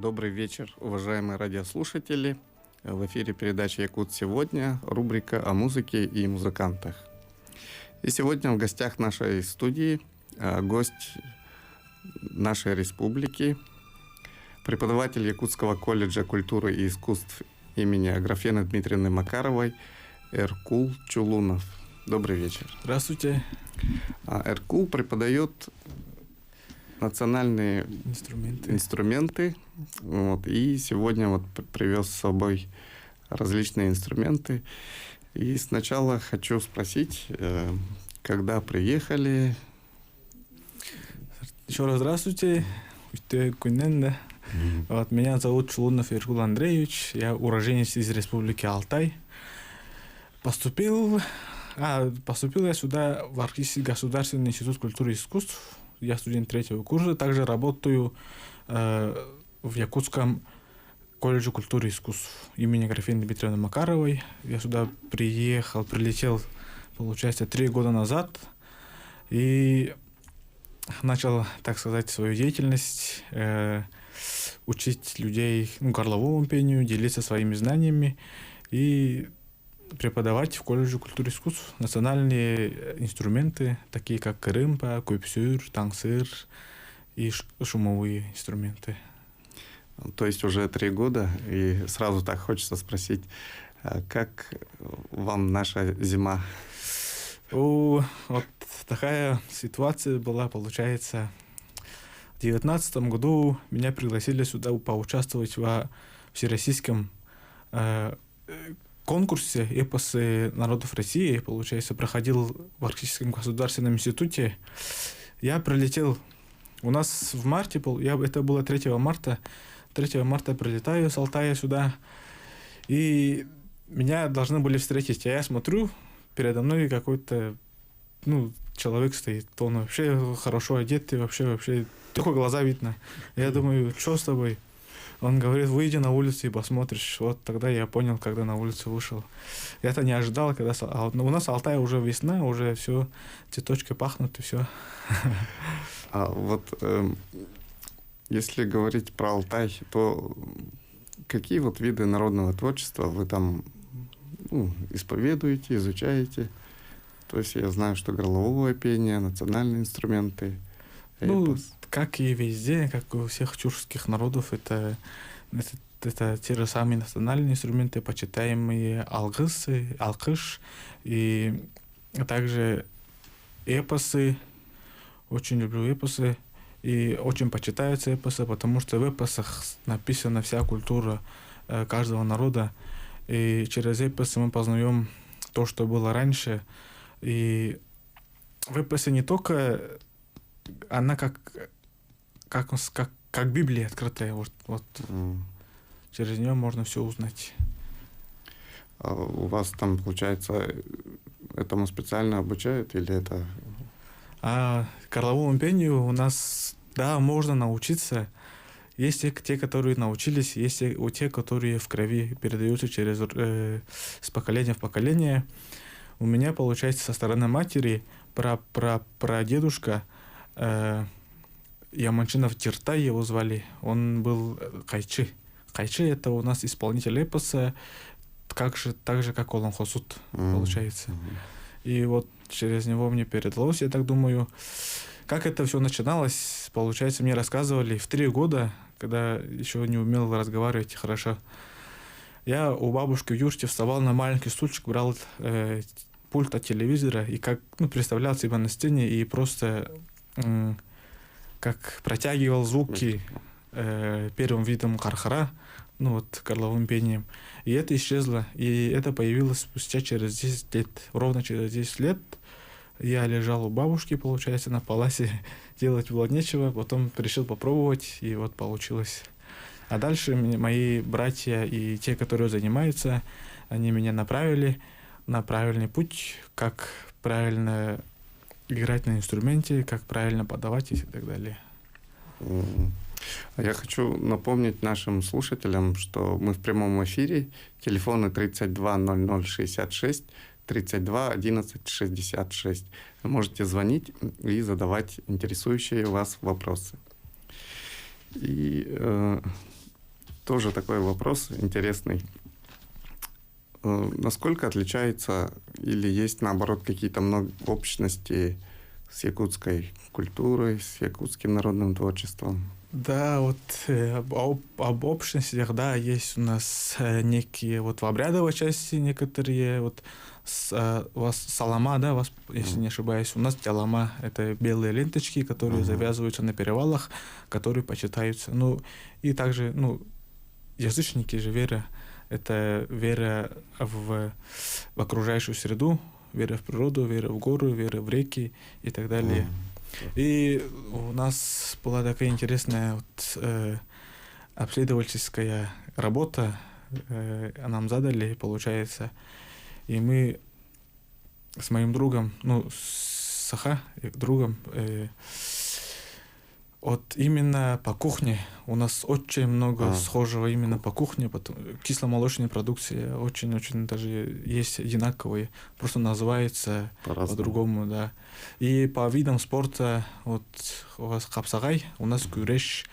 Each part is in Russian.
Добрый вечер, уважаемые радиослушатели. В эфире передача «Якут сегодня», рубрика о музыке и музыкантах. И сегодня в гостях нашей студии гость нашей республики, преподаватель Якутского колледжа культуры и искусств имени Аграфены Дмитриевны Макаровой Эркул Чулунов. Добрый вечер. Здравствуйте. Эркул преподает национальные инструменты. И сегодня привез с собой различные инструменты. И сначала хочу спросить, когда приехали? Еще раз здравствуйте. Меня зовут Чулунов Эркул Андреевич. Я уроженец из Республики Алтай. Поступил я сюда в Арктический государственный институт культуры и искусств. Я студент 3-го курса. Также работаю в Якутском колледже культуры и искусств имени Аграфены Дмитриевны Макаровой. Я сюда прилетел, получается, 3 года назад. И начал, так сказать, свою деятельность, учить людей горловому пению, делиться своими знаниями и преподавать в колледже культуры и искусств национальные инструменты, такие как рымпа, куйпсюр, таңсыр и шумовые инструменты. То есть уже 3 года, и сразу так хочется спросить, как вам наша зима? Вот такая ситуация была, получается, в 2019 году меня пригласили сюда поучаствовать во всероссийском конкурсе «Эпосы народов России», получается, проходил в Арктическом государственном институте. Я прилетел, у нас в марте, это было 3 марта, 3 марта прилетаю с Алтая сюда, и меня должны были встретить, а я смотрю, передо мной какой-то, человек стоит, он вообще хорошо одетый, вообще, только глаза видно. Я думаю, что с тобой? Он говорит, выйди на улицу и посмотришь. Вот тогда я понял, когда на улицу вышел. Я-то не ожидал, когда... у нас Алтай уже весна, уже все, цветочки пахнут и все. Если говорить про Алтай, то какие виды народного творчества вы там исповедуете, изучаете? То есть я знаю, что горловое пение, национальные инструменты, эпос. Как и везде, как у всех тюркских народов, это те же самые национальные инструменты, почитаемые алкыш, и также эпосы. Очень люблю эпосы, и очень почитаются эпосы, потому что в эпосах написана вся культура каждого народа, и через эпосы мы познаем то, что было раньше. И в эпосе не только она как Библия открытая, через нее можно все узнать. А у вас там, получается, этому специально обучают или это? Горловому пению у нас, да, можно научиться. Есть те, которые научились, есть у тех, которые в крови передаются с поколения в поколение. У меня, получается, со стороны матери прадедушка Яманчинов Тиртай его звали. Он был Кайчи. Кайчи — это у нас исполнитель эпоса, так же, как Олон Хосут, получается. И через него мне передалось, я так думаю. Как это все начиналось, получается, мне рассказывали в 3 года, когда еще не умел разговаривать хорошо. Я у бабушки в юрте вставал на маленький стульчик, брал пульт от телевизора и представлял себя на сцене и просто как протягивал звуки первым видом кархара, горловым пением. И это исчезло. И это появилось спустя через 10 лет. Ровно через 10 лет я лежал у бабушки, получается, на паласе. Делать было нечего. Потом решил попробовать, и получилось. А дальше мои братья и те, которые занимаются, они меня направили на правильный путь, как правильно играть на инструменте, как правильно подавать и так далее. Я хочу напомнить нашим слушателям, что мы в прямом эфире. Телефоны 32 00 66, 32 11 66. Вы можете звонить и задавать интересующие вас вопросы. И тоже такой вопрос интересный. Насколько отличается или есть, наоборот, какие-то много общности с якутской культурой, с якутским народным творчеством? Да, вот об общностях, да, есть у нас некие вот в обрядовой части некоторые, вот у вас салама, да, если не ошибаюсь, у нас тялама, это белые ленточки, которые завязываются на перевалах, которые почитаются. Ну, и также, ну, язычники же вера, это вера в окружающую среду, вера в природу, вера в горы, вера в реки и так далее. И у нас была такая интересная вот, обследовательская работа, нам задали, получается, и мы с моим другом, ну, с Саха, другом, вот именно по кухне у нас очень много схожего именно по кухне, кисломолочные продукции очень-очень даже есть одинаковые, просто называется по-другому, да. И по видам спорта, вот у вас капсагай, у нас кюреш,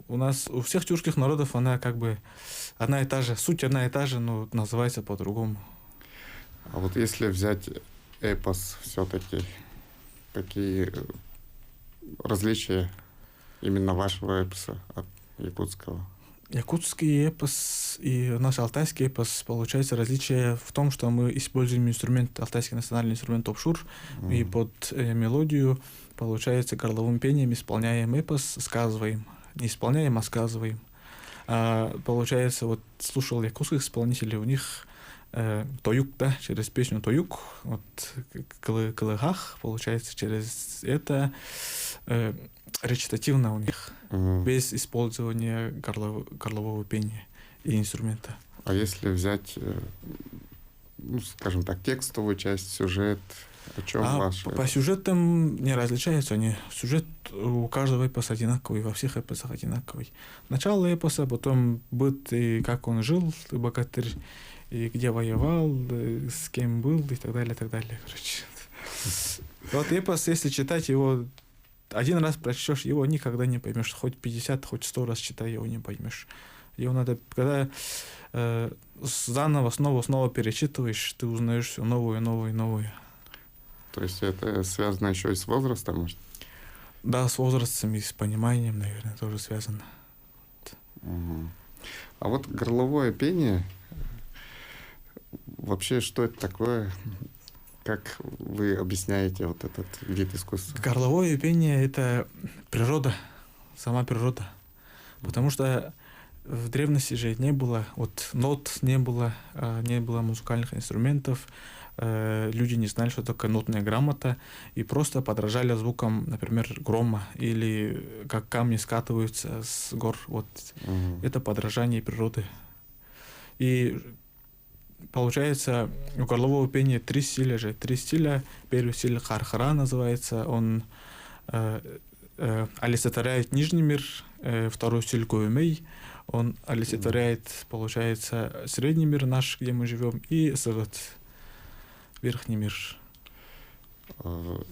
у нас у всех тюркских народов она как бы одна и та же, суть одна и та же, но называется по-другому. А вот если взять эпос все-таки, какие различия именно вашего эпоса от якутского? Якутский эпос и наш алтайский эпос, получается, различие в том, что мы используем инструмент, алтайский национальный инструмент обшур, и под мелодию, получается, горловым пением исполняем эпос, сказываем. Не исполняем, а сказываем. Получается, вот слушал якутских исполнителей, у них тоюк, да, через песню тоюк, вот кылыгах, получается, через это речитативно у них, без использования горлового пения и инструмента. А если взять, ну, скажем так, текстовую часть, сюжет, о чем ваш? По сюжетам не различаются они. Сюжет у каждого эпоса одинаковый, во всех эпосах одинаковый. Начало эпоса, потом быт и как он жил, богатырь, и где воевал, с кем был, и так далее, короче. Вот эпос, если читать его, один раз прочтешь, его никогда не поймешь. Хоть 50, хоть 100 раз читай, его не поймешь. Его надо, когда заново, снова перечитываешь, ты узнаешь все новое. То есть это связано еще и с возрастом, может? Да, с возрастом и с пониманием, наверное, тоже связано. А вот горловое пение, вообще, что это такое? Как вы объясняете вот этот вид искусства? Горловое пение — это природа, сама природа. Потому что в древности же не было вот нот, не было музыкальных инструментов, люди не знали, что такое нотная грамота, и просто подражали звукам, например, грома, или как камни скатываются с гор. Вот это подражание природы. И получается, у горлового пения три стиля. Первый стиль хархара называется, он олицетворяет нижний мир, второй стиль гуэмэй, он олицетворяет, получается, средний мир наш, где мы живем, и сагат, верхний мир.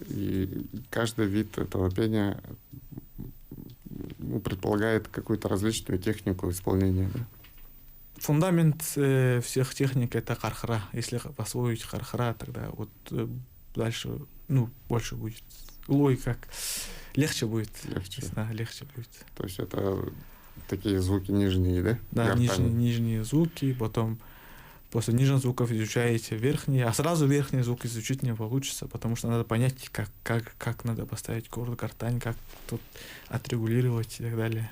И каждый вид этого пения предполагает какую-то различную технику исполнения, да? Фундамент всех техник — это хархара. Если освоить хархара, тогда вот дальше, больше будет. Легче будет. Легче будет. То есть это такие звуки нижние, да? Да, нижние звуки, потом после нижних звуков изучаете верхние, а сразу верхний звук изучить не получится, потому что надо понять, как надо поставить город, гортань, как тут отрегулировать и так далее.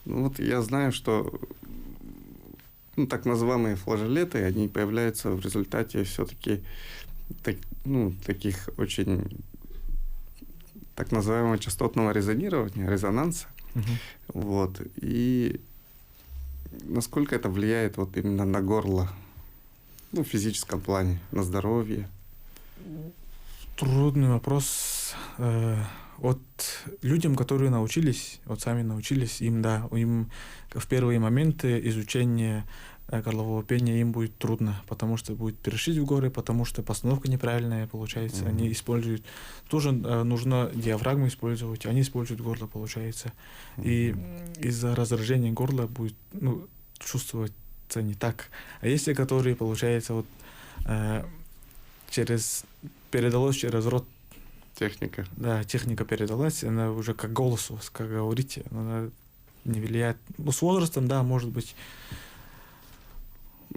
Ну вот я знаю, что так называемые флажолеты, они появляются в результате все-таки таких очень так называемого частотного резонирования, резонанса. Вот. И насколько это влияет вот именно на горло, в физическом плане, на здоровье? Трудный вопрос. Вот людям, которые научились, сами научились, им в первые моменты изучения горлового пения им будет трудно, потому что будет перешить в горы, потому что постановка неправильная получается. Они используют... Тоже нужно диафрагму использовать, они используют горло, получается. И из-за раздражения горла будет чувствоваться не так. А если которые, получается, вот передалось через рот. Техника. Да, техника передалась, она уже как голос у вас, как говорите, она не влияет. Ну, с возрастом, да, может быть.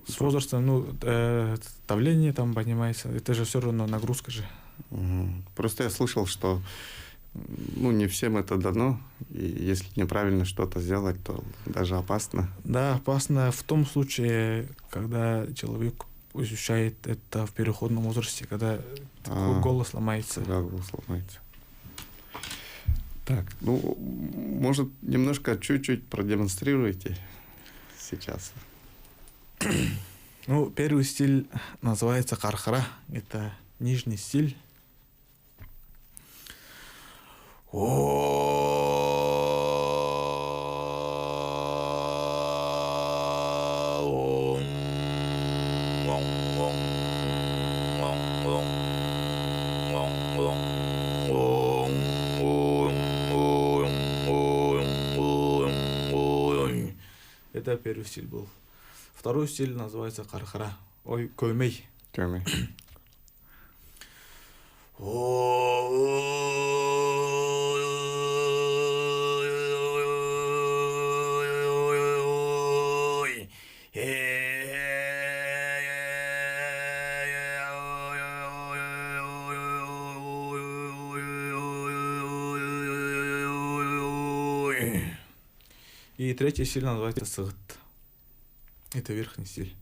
С возрастом, давление там поднимается. Это же все равно нагрузка же. Просто я слышал, что не всем это дано, и если неправильно что-то сделать, то даже опасно. Да, опасно в том случае, когда человек ощущает это в переходном возрасте, когда голос ломается. Когда голос ломается. Так, может, немножко, чуть-чуть продемонстрируйте сейчас. Первый стиль называется кархара. Это нижний стиль. Это первый стиль был. Второй стиль называется кархара. Ой, көмей. Көмей. И третий стиль называется сыгыт. Это верхний стиль.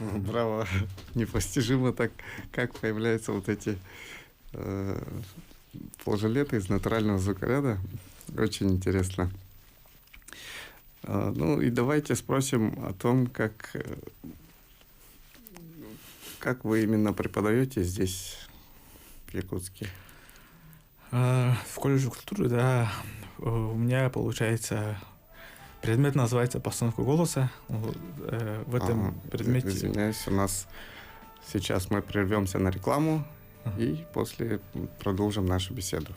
Браво. Непостижимо так, как появляются вот эти флажолеты из натурального звукоряда. Очень интересно. И давайте спросим о том, как вы именно преподаете здесь, в Якутске. В колледже культуры, да, у меня, получается, предмет называется постановка голоса. В этом предмете... Извиняюсь, у нас сейчас мы прервемся на рекламу и после продолжим нашу беседу.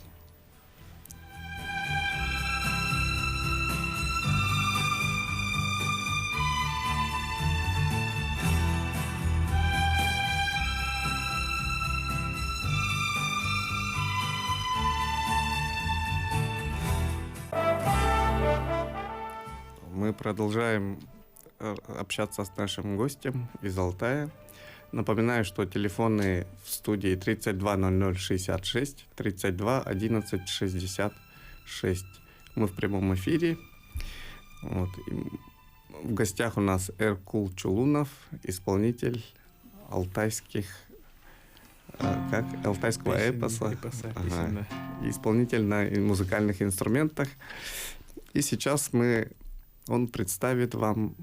Мы продолжаем общаться с нашим гостем из Алтая. Напоминаю, что телефоны в студии 32 00 66, 32 11 66. Мы в прямом эфире. В гостях у нас Эркул Чулунов, исполнитель алтайского эпоса. Исполнитель на музыкальных инструментах. И сейчас он представит вам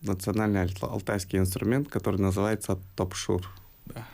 национальный алтайский инструмент, который называется топшур. Да.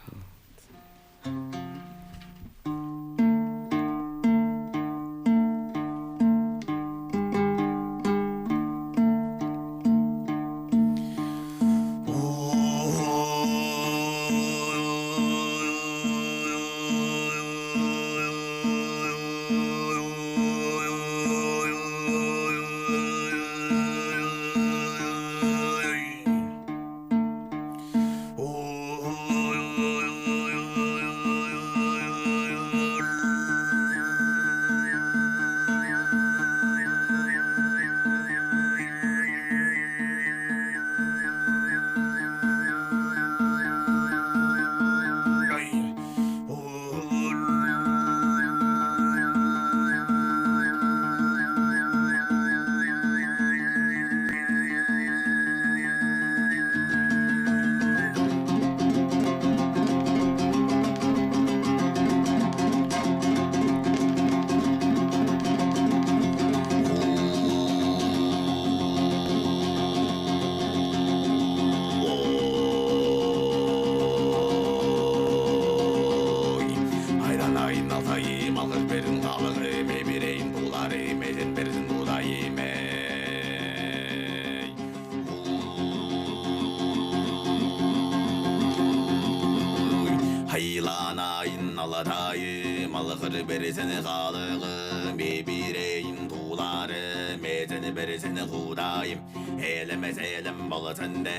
Kır birisini kalığı bibireyin tuğları Mezini birisini hudayım Eylemez eylem balatında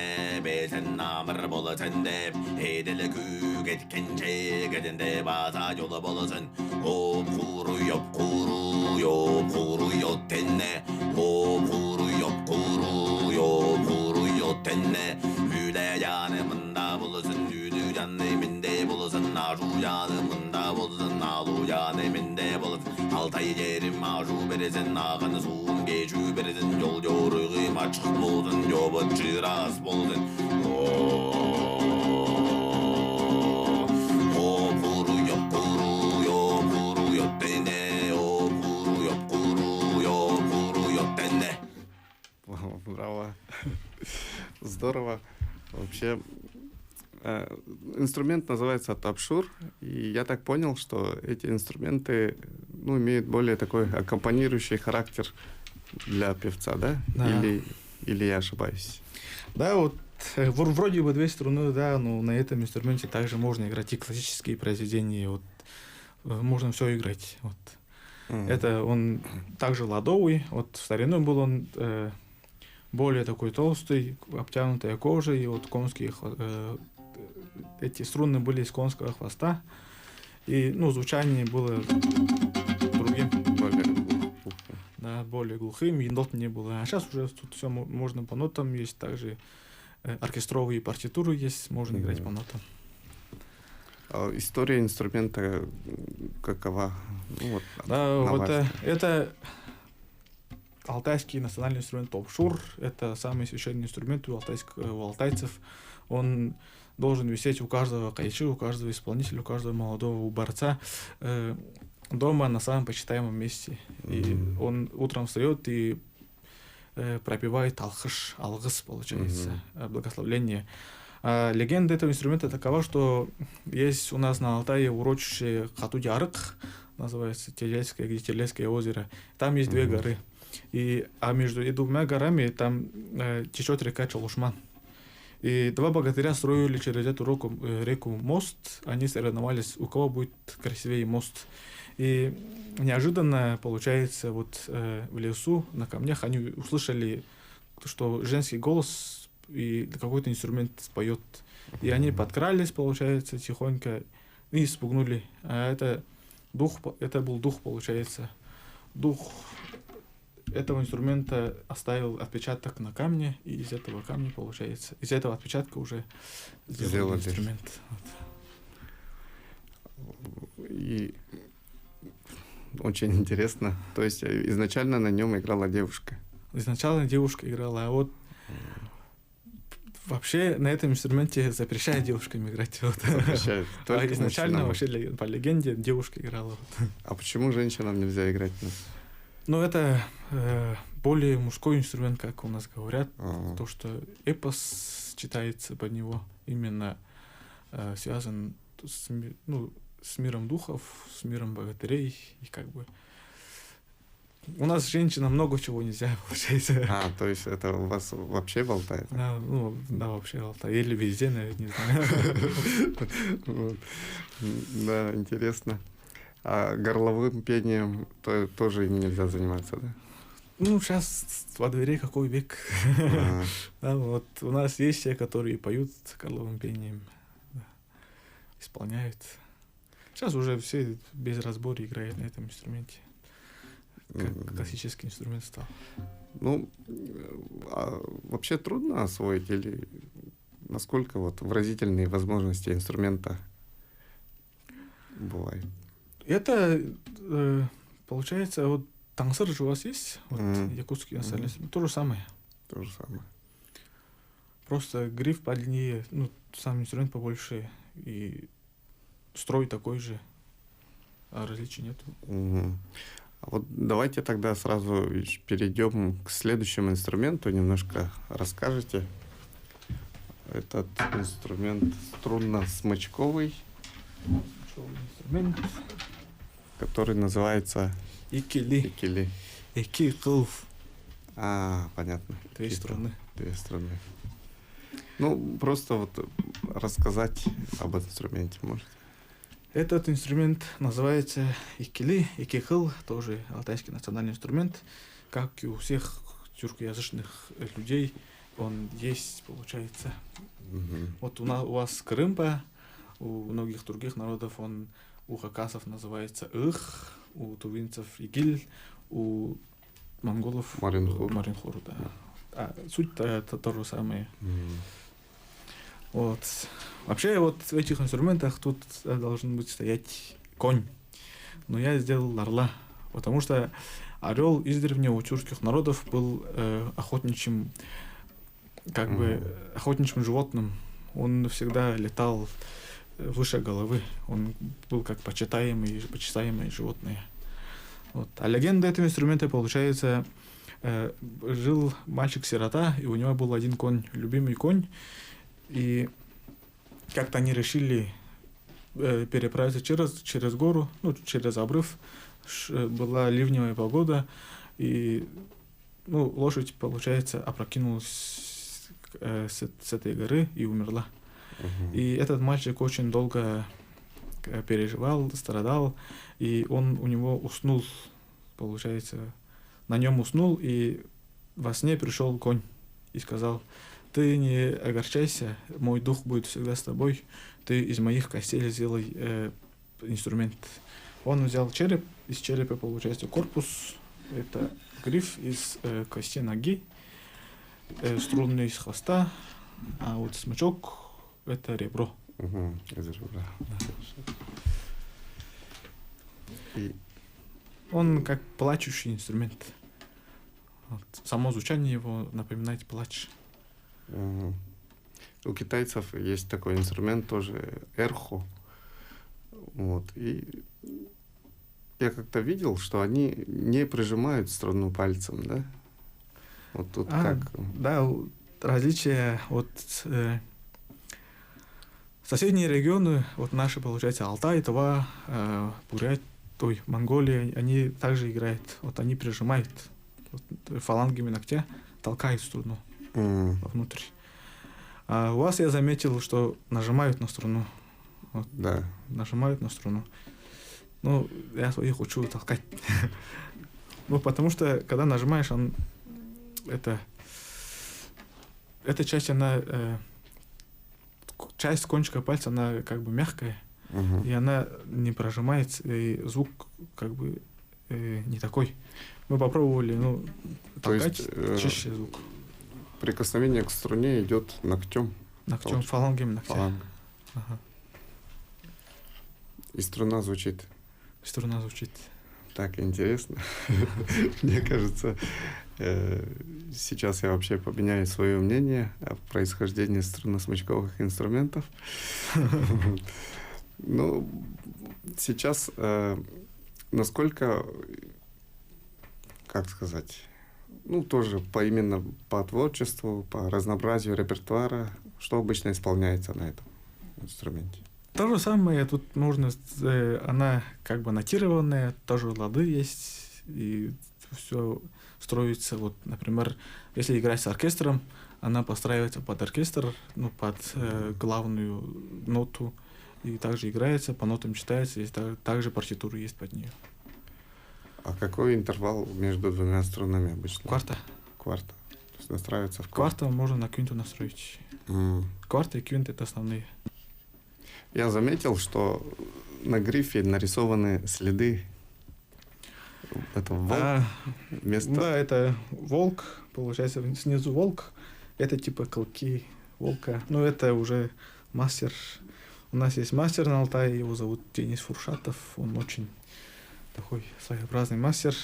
Bezen namır balatında Heydeli kük etkence Gidinde baza yola balasın Hop kuru yop kuru Yop kuru yop tenne Hop kuru yop kuru Yop kuru yop tenne Hüle yanımında bulasın Hüdü canımında bulasın Aşu yanımında bulasın Alu yanımında bulasın Altay yerim aşu berisin Ağını suğun geçü berisin Yol yoruğum açık buldun Yobu çıras buldun O kuru yok kuru Yok kuru yok dene O kuru yok kuru Yok kuru yok dene. Браво. Здорово. Вообще, инструмент называется тапшур, и я так понял, что эти инструменты, ну, имеют более такой аккомпанирующий характер для певца, да? Да. Или я ошибаюсь? Да, вот вроде бы две струны, да, но на этом инструменте также можно играть и классические произведения, вот можно все играть. Вот. Это он также ладовый, вот в старину был он более такой толстый, обтянутая кожей, и вот конские эти струны были из конского хвоста, и ну звучание было другим. Да, более глухим, и нот не было. А сейчас уже тут все можно по нотам, есть также оркестровые партитуры есть, можно играть по нотам. А история инструмента какова? Ну, вот, да, вот это алтайский национальный инструмент топшур. Это самый священный инструмент у алтайцев. Он должен висеть у каждого кайчи, у каждого исполнителя, у каждого молодого борца дома на самом почитаемом месте. И он утром встает и пропевает алгыс, получается, благословление. А легенда этого инструмента такова, что есть у нас на Алтае урочище Хатудярык, называется Телецкое, где Телецкое озеро. Там есть две горы. А между двумя горами там течет река Чалушман. И два богатыря строили через эту реку мост. Они соревновались, у кого будет красивее мост. И неожиданно, получается, вот в лесу на камнях они услышали, что женский голос и какой-то инструмент поет. И они подкрались, получается, тихонько и испугнули. А это был дух, получается. Дух этого инструмента оставил отпечаток на камне, и из этого камня, получается, из этого отпечатка уже сделали инструмент. И очень интересно. То есть изначально на нем играла девушка? Изначально девушка играла, а вот вообще на этом инструменте запрещают девушкам играть. Вот. Запрещают. А изначально вообще по легенде девушка играла. А почему женщинам нельзя играть? Ну, это более мужской инструмент, как у нас говорят. То, что эпос читается под него, именно связан с миром духов, с миром богатырей. И как бы у нас женщинам много чего нельзя, получается. А, то есть это у вас вообще в Алтае? Да, вообще в Алтае. Или везде, наверное, не знаю. Да, интересно. А горловым пением тоже им нельзя заниматься, да? Ну, сейчас во дворе какой век. Да, вот у нас есть те, которые поют горловым пением, исполняют. Сейчас уже все без разбора играют на этом инструменте. Как классический инструмент стал. Ну, а вообще трудно освоить или насколько вот выразительные возможности инструмента бывают? Это, получается, вот тансыр же у вас есть, вот якутский национальный инструмент, то же самое. То же самое. Просто гриф подлиннее, сам инструмент побольше, и строй такой же, а различий нет. А вот давайте тогда сразу перейдем к следующему инструменту, немножко расскажете. Этот инструмент струнно-смычковый, инструмент, который называется икили. Икикылф. А, понятно. Две струны. Две струны. Ну, просто вот рассказать об инструменте можете? Этот инструмент называется икили, икихыл, тоже алтайский национальный инструмент. Как и у всех тюркоязычных людей, он есть, получается. Вот у вас крымпа, у многих других народов он, у хакасов называется их, у тувинцев игиль, у монголов маринхур, да. А суть-то это то же самое. Вот. Вообще вот в этих инструментах тут должен быть стоять конь. Но я сделал орла, потому что орел издревле у тюркских народов был охотничьим, охотничьим животным. Он всегда летал выше головы. Он был как почитаемое животное. Вот. А легенда этого инструмента, получается, жил мальчик-сирота, и у него был один конь, любимый конь. И как-то они решили переправиться через гору, через обрыв. Была ливневая погода, и лошадь, получается, опрокинулась с этой горы и умерла. И этот мальчик очень долго переживал, страдал, и он у него уснул, получается, на нем уснул, и во сне пришел конь и сказал: ты не огорчайся, мой дух будет всегда с тобой, ты из моих костей сделай инструмент. Он взял череп, из черепа получается корпус, это гриф из кости ноги, струны из хвоста, а вот смычок это ребро. Из ребра. И... Он как плачущий инструмент. Вот. Само звучание его напоминает плач. У китайцев есть такой инструмент тоже, эрхо. Вот. И я как-то видел, что они не прижимают струну пальцем, да? Вот тут как? Да, различия от соседние регионы, вот наши, получается, Алтай, Тува, Бурят, Монголия, они также играют. Вот они прижимают фалангами ногтя, толкают струну вовнутрь. А у вас я заметил, что нажимают на струну. Вот. Да. Нажимают на струну. Я своих учу толкать. Потому что, когда нажимаешь, эта часть, часть кончика пальца, она как бы мягкая, и она не прожимается, и звук как бы не такой. Мы попробовали, толкать, чище звук. Прикосновение к струне идет ногтем. Ногтем, фалангами ногтя. Фаланг. Ага. И струна звучит. Струна звучит. Так интересно. Мне кажется, сейчас я вообще поменяю свое мнение о происхождении струнно-смычковых инструментов. Сейчас насколько, как сказать, тоже именно по творчеству, по разнообразию репертуара, что обычно исполняется на этом инструменте? То же самое, тут нужно, она как бы нотированная, тоже лады есть, и все строится, вот, например, если играть с оркестром, она подстраивается под оркестр, под главную ноту, и также играется, по нотам читается, и также партитура есть под нее. А какой интервал между двумя струнами обычно? Кварта. То есть настраивается в кварта. Можно на квинту настроить. Кварта и квинт — это основные. Я заметил, что на грифе нарисованы следы. Это волк. Да, это волк, получается, снизу волк. Это типа колки волка. Это уже мастер. У нас есть мастер на Алтае, его зовут Денис Фуршатов. Он очень такой своеобразный мастер.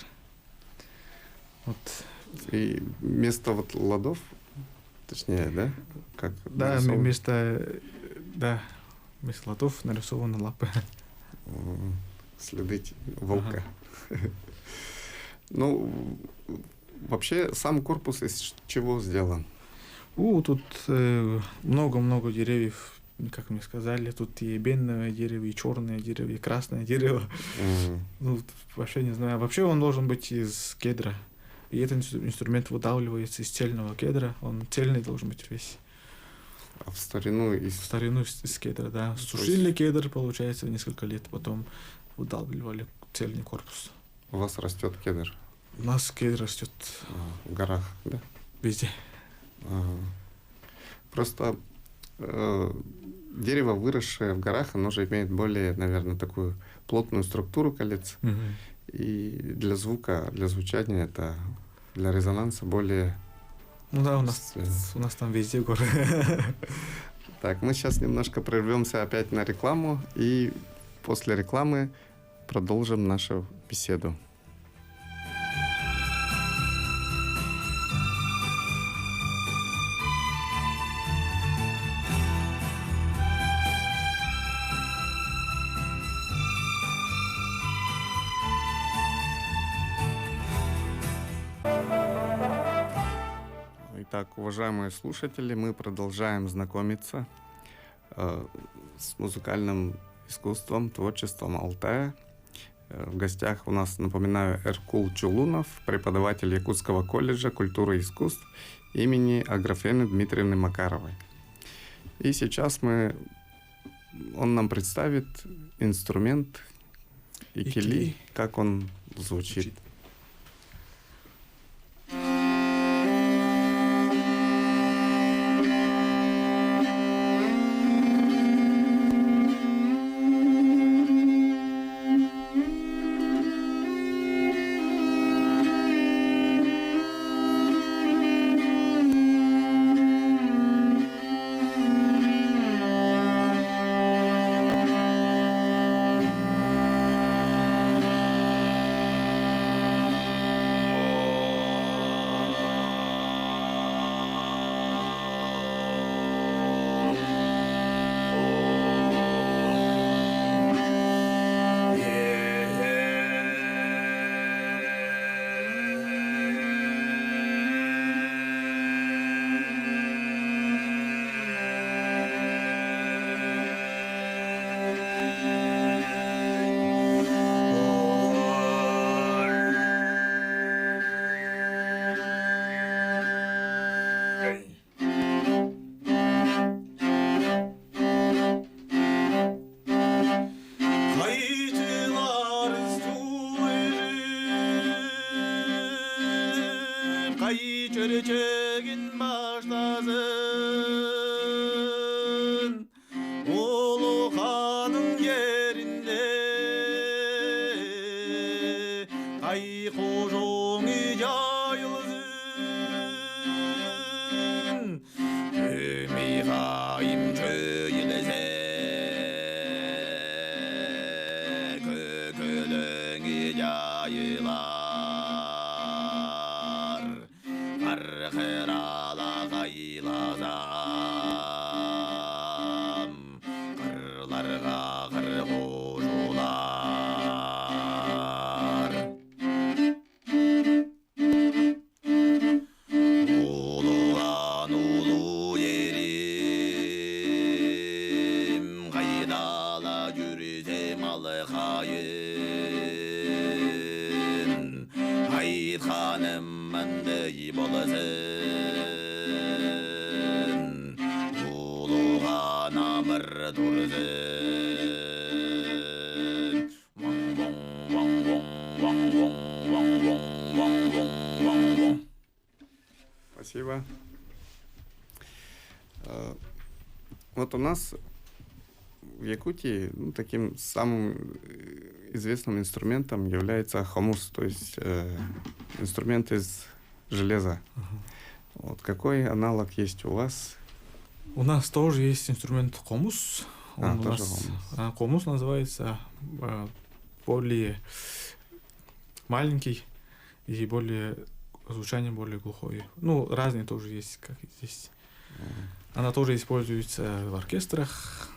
Вот. И вместо ладов, точнее, да? Как да, вместо ладов нарисованы лапы. Следы волка. Вообще, сам корпус из чего сделан? Тут много-много деревьев, как мне сказали. Тут и бенное дерево, и черное дерево, и красное дерево. Вообще не знаю. Вообще он должен быть из кедра. И этот инструмент выдавливается из цельного кедра. Он цельный должен быть весь. А в старину из... В старину из кедра, да. Сушили кедр, получается, несколько лет, потом выдалбливали цельный корпус. У вас растет кедр У нас кедр растет в горах, да? везде. Ага. Просто дерево, выросшее в горах, оно же имеет более, наверное, такую плотную структуру колец. И для звука, для звучания, это для резонанса более... Ну да, у нас там везде горы. Так, мы сейчас немножко прервемся опять на рекламу, и после рекламы продолжим нашу беседу. Итак, уважаемые слушатели, мы продолжаем знакомиться с музыкальным искусством, творчеством Алтая. В гостях у нас, напоминаю, Эркул Чулунов, преподаватель Якутского колледжа культуры и искусств имени Аграфены Дмитриевны Макаровой. И сейчас он нам представит инструмент икили, как он звучит. Çörçegin başlasın Ulu Han'ın yerinde Kay kuşun yayılsın Ömey haim çöyülese Kökülün yayılar Kırala kayılazam Kırlarga kır koşular Uluğan ulu yerim Kaydala yürüsem alıkayın Hayt hanım Mendey bolasın Uluğa namır dursun Вон, вон, вон, вон, вон, вон, вон, вон, вон, вон, вон. Спасибо. Вот у нас в Якутии таким самым известным инструментом является хомус, то есть инструмент из железа. Вот какой аналог есть у вас? У нас тоже есть инструмент комус. Он у тоже нас, комус называется более маленький и более звучание более глухое. Ну, разные тоже есть, как и здесь. Она тоже используется в оркестрах,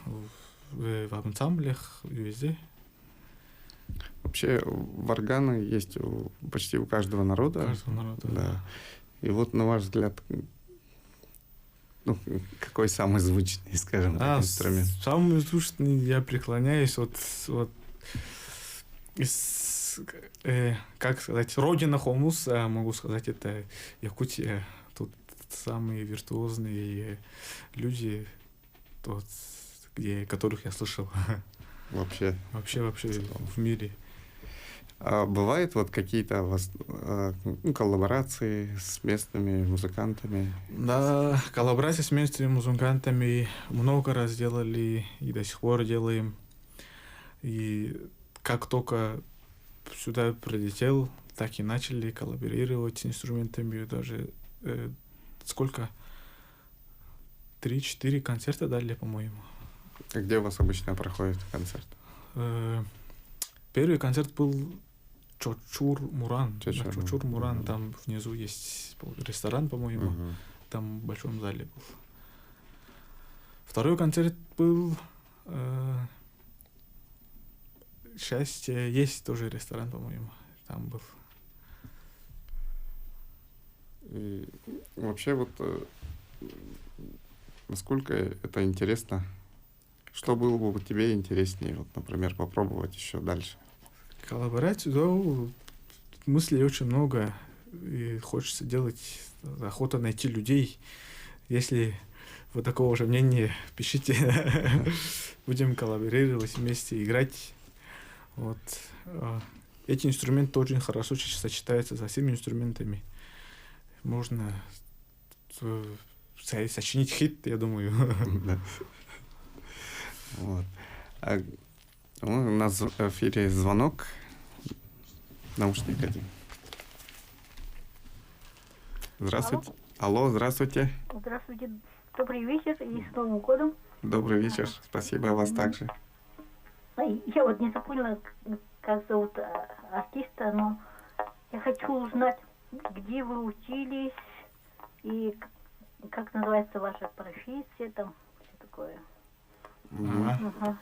в ансамблях, везде. Вообще варганы есть почти у каждого народа. Каждого народа. Да. И вот, на ваш взгляд, какой самый звучный, скажем так, инструмент? Самый звучный я преклоняюсь вот как сказать, родина хомуса, могу сказать, это Якутия. Тут самые виртуозные люди, тот, которых я слышал. Вообще. Вообще в мире. А бывают вот какие-то коллаборации с местными музыкантами? Да, коллаборации с местными музыкантами много раз делали и до сих пор делаем. И как только сюда прилетел, так и начали коллаборировать с инструментами. Даже сколько? 3-4 концерта дали, по-моему. А где у вас обычно проходит концерт? Первый концерт был Чочур Муран. Чочур Чочур Муран. Там внизу есть ресторан, по-моему. Там в большом зале был. Второй концерт был... Счастье есть тоже ресторан, по-моему. Там был. И вообще вот насколько это интересно? Что было бы тебе интереснее, вот, например, попробовать еще дальше? Коллаборацию, да, мыслей очень много. И хочется делать, охота найти людей. Если вы такого же мнения, пишите. Будем коллаборировать вместе, играть. Вот. Эти инструменты очень хорошо сочетаются со всеми инструментами. Можно сочинить хит, я думаю. Вот. У нас в эфире звонок. Наушник один. Здравствуйте. Алло, здравствуйте. Здравствуйте. Добрый вечер и с Новым годом. Добрый вечер. Спасибо, вас также. Я вот не запомнила, как зовут артиста, но я хочу узнать, где вы учились и как называется ваша профессия, там все такое.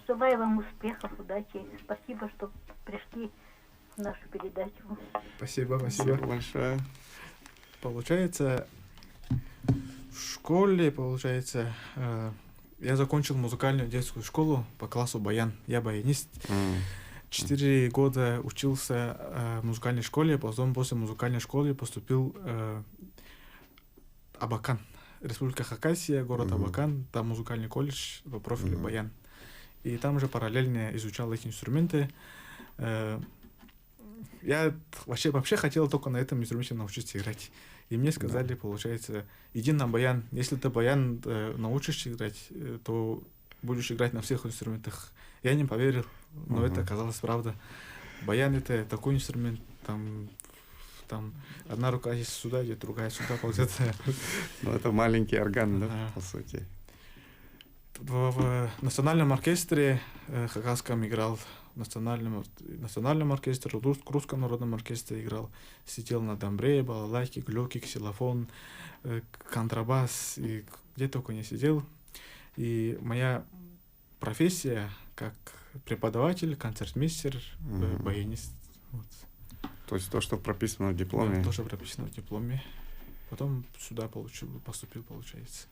Желаю вам успехов, удачи. Спасибо, что пришли в нашу передачу. Спасибо. Спасибо большое. Получается, в школе, я закончил музыкальную детскую школу по классу баян. Я баянист. 4 года учился в музыкальной школе, потом после музыкальной школы поступил в Абакан. Республика Хакасия, город Абакан, там музыкальный колледж по профилю баян. И там же параллельно изучал эти инструменты. Я вообще хотел только на этом инструменте научиться играть. И мне сказали, получается, иди на баян. Если ты баян научишься играть, то будешь играть на всех инструментах. Я не поверил, но это оказалось правда. Баян — это такой инструмент, там одна рука есть сюда, идет, другая сюда, получается. Ну, это маленький орган, да, по сути. В национальном оркестре хакасском играл, в национальном оркестре, в русском народном оркестре играл. Сидел на дамбре, балалайке, глёки, ксилофон, контрабас, и где только не сидел. И моя профессия как преподаватель, концертмейстер, баянист. Вот. То есть то, что прописано в дипломе? Да, то, что прописано в дипломе. Потом сюда поступил, получается.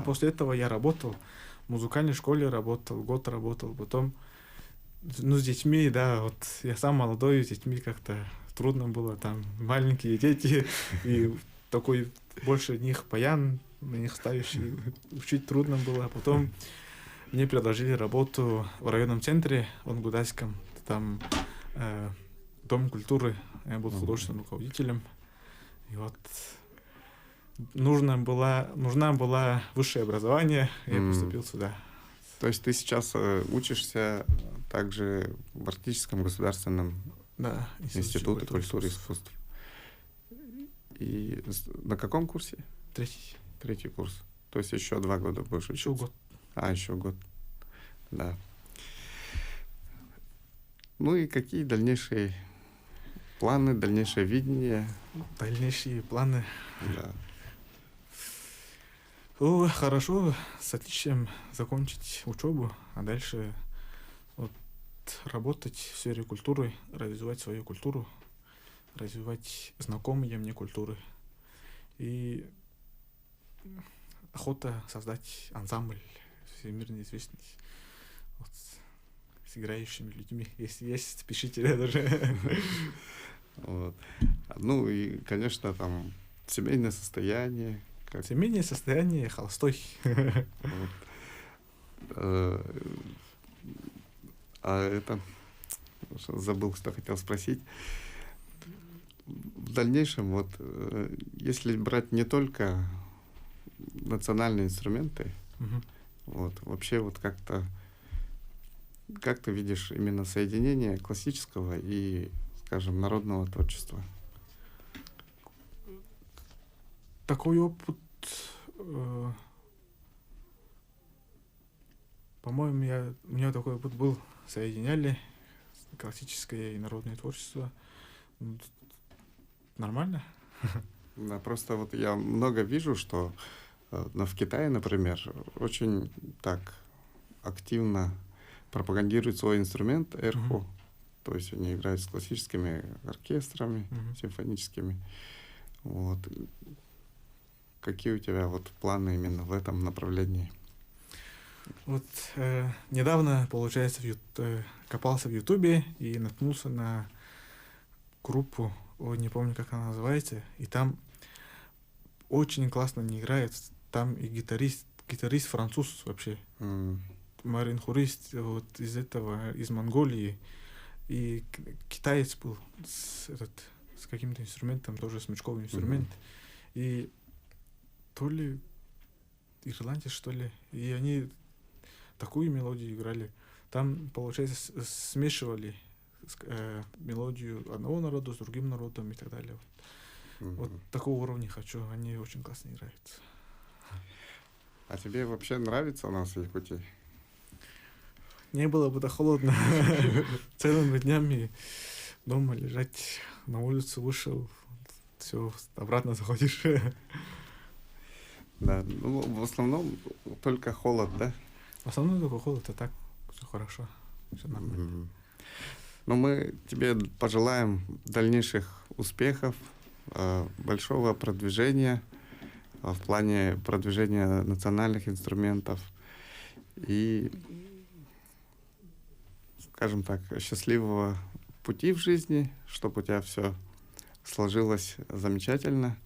После этого я работал в музыкальной школе, год работал. Потом, с детьми, да, вот я сам молодой, с детьми как-то трудно было, там маленькие дети, и такой больше них баян, на них ставящий, учить трудно было. Потом мне предложили работу в районном центре, в Онгудайском, там Дом культуры, я был художественным руководителем. И вот нужна была высшее образование, и я поступил сюда. То есть ты сейчас учишься также в Арктическом государственном институте культуры и искусств. И на каком курсе? Третий курс. То есть еще 2 года будешь учиться? Еще год. Еще год. Да. Ну и какие дальнейшие планы, дальнейшее видение? Дальнейшие планы? Да. Хорошо, с отличием закончить учебу, а дальше вот работать в сфере культуры, развивать свою культуру, развивать знакомые мне культуры. И охота создать ансамбль всемирно известный. Вот, с играющими людьми. Если есть, пишите даже. Вот. Ну и, конечно, там семейное состояние, Семейное состояние холостой. Вот. А это... Забыл, что хотел спросить. В дальнейшем, вот, если брать не только национальные инструменты, Мгм. вот, вообще вот как-то, как ты видишь именно соединение классического и, скажем, народного творчества? Такой опыт, по-моему, у меня такой опыт был. Соединяли классическое и народное творчество. Нормально. Да, просто вот я много вижу, что в Китае, например, очень так активно пропагандируют свой инструмент эрху. Мгм. То есть они играют с классическими оркестрами, Мгм. симфоническими. Вот. Какие у тебя вот планы именно в этом направлении? Вот недавно, получается, копался в Ютубе и наткнулся на группу, не помню, как она называется, и там очень классно они играют. Там и гитарист француз вообще, М, Марин Хурист, вот из Монголии, и китаец был с каким-то инструментом, тоже смычковый инструмент, и то ли ирландец, что ли, и они такую мелодию играли. Там, получается, смешивали мелодию одного народа с другим народом и так далее. Вот мгм. такого уровня хочу. Они очень классно играют. А тебе вообще нравится у нас в Якутии? Не было бы так холодно. Целыми днями дома лежать, на улицу вышел, все, обратно заходишь. Да, ну, в основном только холод, да? В основном только холод, а так все хорошо. Все нормально. Мгм. Ну, мы тебе пожелаем дальнейших успехов, большого продвижения в плане продвижения национальных инструментов и, скажем так, счастливого пути в жизни, чтобы у тебя все сложилось замечательно.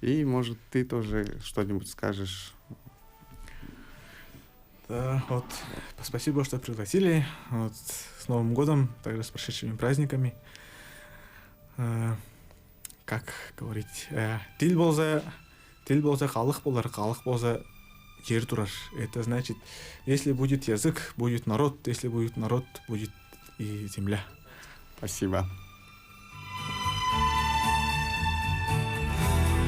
И, может, ты тоже что-нибудь скажешь. Да, вот, спасибо, что пригласили. Вот, с Новым годом, также с прошедшими праздниками. Как говорить? Тил болса халық болар, халық болса жер турар. Это значит, если будет язык, будет народ, если будет народ, будет и земля. Спасибо.